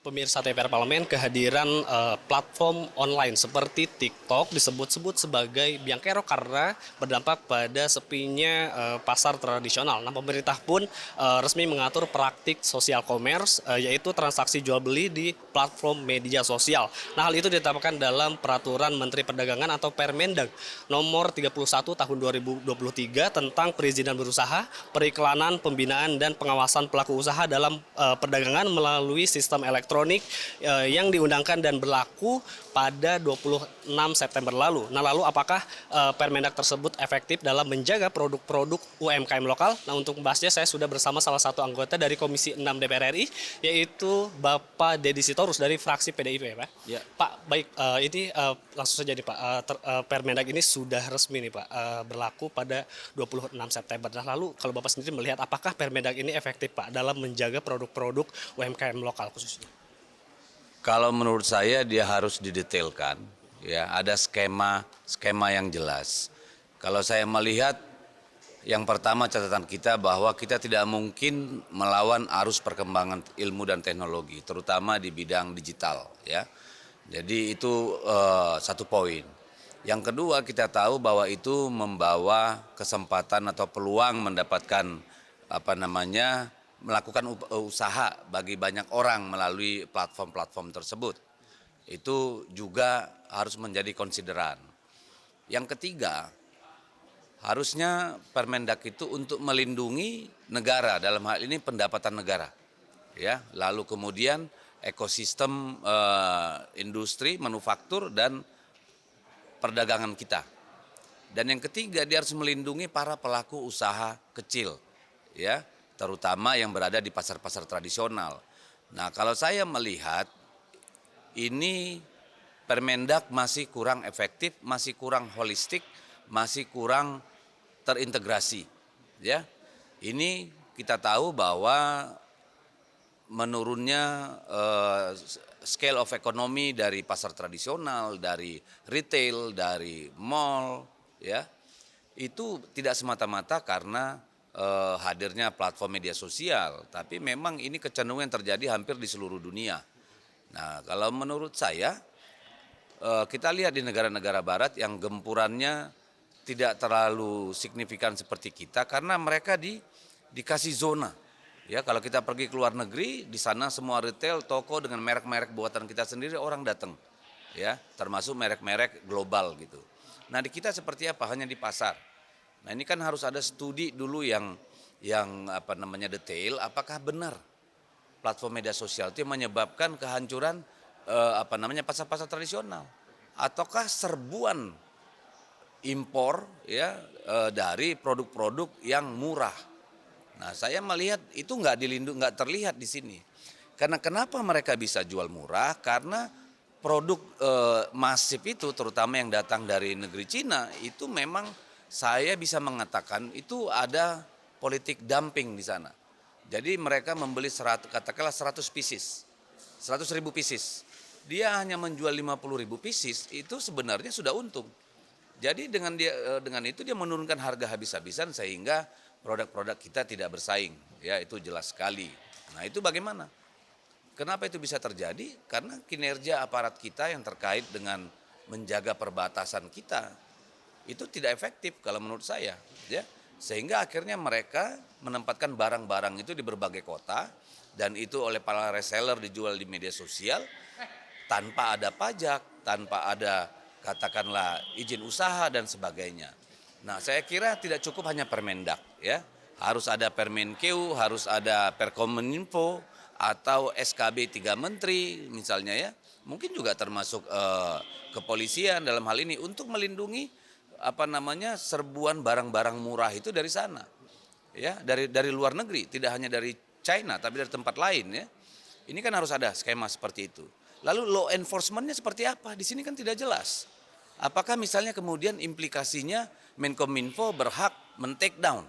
Pemirsa TPR Parlemen, kehadiran platform online seperti TikTok disebut-sebut sebagai biang kerok karena berdampak pada sepinya pasar tradisional. Nah, pemerintah pun resmi mengatur praktik sosial commerce, yaitu transaksi jual beli di platform media sosial. Nah, hal itu ditetapkan dalam Peraturan Menteri Perdagangan atau Permendag nomor 31 tahun 2023 tentang perizinan berusaha, periklanan, pembinaan, dan pengawasan pelaku usaha dalam perdagangan melalui sistem elektronik yang diundangkan dan berlaku pada 26 September lalu. Nah, lalu apakah Permendag tersebut efektif dalam menjaga produk-produk UMKM lokal? Nah, untuk membahasnya saya sudah bersama salah satu anggota dari Komisi 6 DPR RI, yaitu Bapak Deddy Sitorus dari fraksi PDIP, Pak. Ya, Pak, baik, ini langsung saja nih Pak, Permendag ini sudah resmi nih Pak, berlaku pada 26 September. Nah, lalu kalau Bapak sendiri melihat apakah Permendag ini efektif Pak dalam menjaga produk-produk UMKM lokal khususnya? kalau menurut saya dia harus didetailkan, ya ada skema yang jelas. Kalau saya melihat, yang pertama catatan kita bahwa kita tidak mungkin melawan arus perkembangan ilmu dan teknologi, terutama di bidang digital, ya. Jadi itu satu poin. Yang kedua, kita tahu bahwa itu membawa kesempatan atau peluang mendapatkan melakukan usaha bagi banyak orang melalui platform-platform tersebut. Itu juga harus menjadi konsideran. Yang ketiga, harusnya Permendag itu untuk melindungi negara, dalam hal ini pendapatan negara. Ya, lalu kemudian ekosistem industri, manufaktur, dan perdagangan kita. Dan yang ketiga, dia harus melindungi para pelaku usaha kecil, ya, terutama yang berada di pasar-pasar tradisional. Nah, kalau saya melihat ini Permendag masih kurang efektif, masih kurang holistik, masih kurang terintegrasi, ya. Ini kita tahu bahwa menurunnya scale of economy dari pasar tradisional, dari retail, dari mall, ya, itu tidak semata-mata karena hadirnya platform media sosial, tapi memang ini kecenderungan yang terjadi hampir di seluruh dunia. Nah, kalau menurut saya, kita lihat di negara-negara barat yang gempurannya tidak terlalu signifikan seperti kita karena mereka dikasih zona. Ya, kalau kita pergi ke luar negeri, di sana semua retail, toko dengan merek-merek buatan kita sendiri orang datang. Ya, termasuk merek-merek global gitu. Nah, di kita seperti apa? Hanya di pasar. Nah, ini kan harus ada studi dulu yang detail, apakah benar platform media sosial itu yang menyebabkan kehancuran pasar-pasar tradisional, ataukah serbuan impor, ya, dari produk-produk yang murah. Nah, saya melihat itu nggak terlihat di sini. Karena kenapa mereka bisa jual murah? Karena produk masif itu, terutama yang datang dari negeri Cina, itu memang saya bisa mengatakan itu ada politik dumping di sana. Jadi mereka membeli katakanlah 100 pieces, 100.000 pieces. Dia hanya menjual 50.000 pieces, itu sebenarnya sudah untung. Jadi dengan itu dia menurunkan harga habis-habisan sehingga produk-produk kita tidak bersaing, ya, itu jelas sekali. Nah, itu bagaimana? Kenapa itu bisa terjadi? Karena kinerja aparat kita yang terkait dengan menjaga perbatasan kita itu tidak efektif kalau menurut saya, ya. Sehingga akhirnya mereka menempatkan barang-barang itu di berbagai kota dan itu oleh para reseller dijual di media sosial tanpa ada pajak, tanpa ada katakanlah izin usaha dan sebagainya. Nah, saya kira tidak cukup hanya Permendag, ya. Harus ada Permenkeu, harus ada Perkominfo atau SKB 3 menteri misalnya, ya. Mungkin juga termasuk kepolisian dalam hal ini untuk melindungi serbuan barang-barang murah itu dari sana. Ya, dari luar negeri, tidak hanya dari China tapi dari tempat lain, ya. Ini kan harus ada skema seperti itu. Lalu law enforcement-nya seperti apa? Di sini kan tidak jelas. Apakah misalnya kemudian implikasinya Menkominfo berhak men-take down,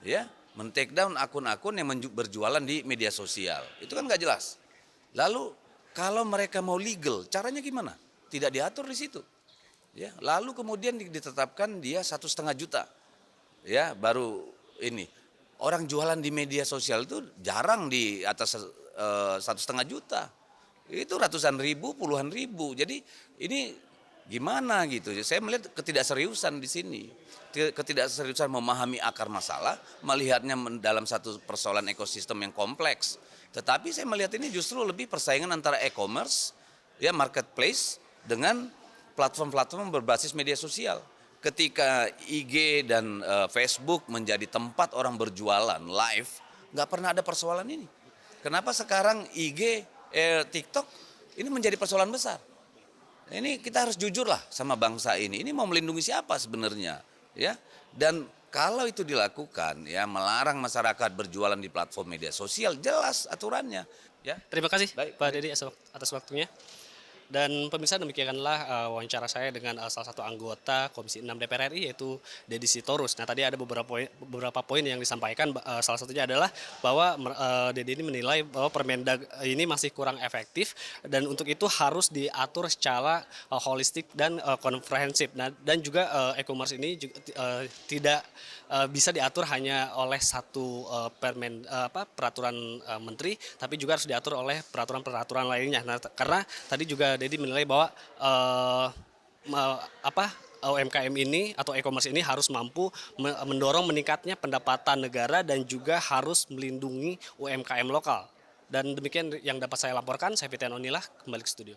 ya, men-take down akun-akun yang berjualan di media sosial? Itu kan nggak jelas. Lalu kalau mereka mau legal, caranya gimana? Tidak diatur di situ. Ya, lalu kemudian ditetapkan dia 1,5 juta, ya, baru ini. Orang jualan di media sosial itu jarang di atas 1,5 juta. itu ratusan ribu, puluhan ribu. Jadi ini gimana gitu. Saya melihat ketidakseriusan di sini. Ketidakseriusan memahami akar masalah, melihatnya dalam satu persoalan ekosistem yang kompleks. Tetapi saya melihat ini justru lebih persaingan antara e-commerce, ya marketplace dengan platform-platform berbasis media sosial. Ketika IG dan Facebook menjadi tempat orang berjualan live, nggak pernah ada persoalan ini. Kenapa sekarang IG, TikTok ini menjadi persoalan besar? Ini kita harus jujur lah sama bangsa ini. Ini mau melindungi siapa sebenarnya, ya? Dan kalau itu dilakukan, ya melarang masyarakat berjualan di platform media sosial, jelas aturannya, ya. Terima kasih Baik. Pak Dedi atas waktunya. Dan pemirsa, demikianlah wawancara saya dengan salah satu anggota Komisi 6 DPR RI, yaitu Deddy Sitorus. Nah, tadi ada beberapa poin yang disampaikan, salah satunya adalah bahwa Deddy ini menilai bahwa Permendag ini masih kurang efektif dan untuk itu harus diatur secara holistik dan komprehensif. Nah, dan juga e-commerce ini juga, tidak bisa diatur hanya oleh satu peraturan menteri, tapi juga harus diatur oleh peraturan-peraturan lainnya. Nah, karena tadi juga Deddy menilai bahwa UMKM ini atau e-commerce ini harus mampu mendorong meningkatnya pendapatan negara dan juga harus melindungi UMKM lokal. Dan demikian yang dapat saya laporkan. Saya Fitian Onilah, kembali ke studio.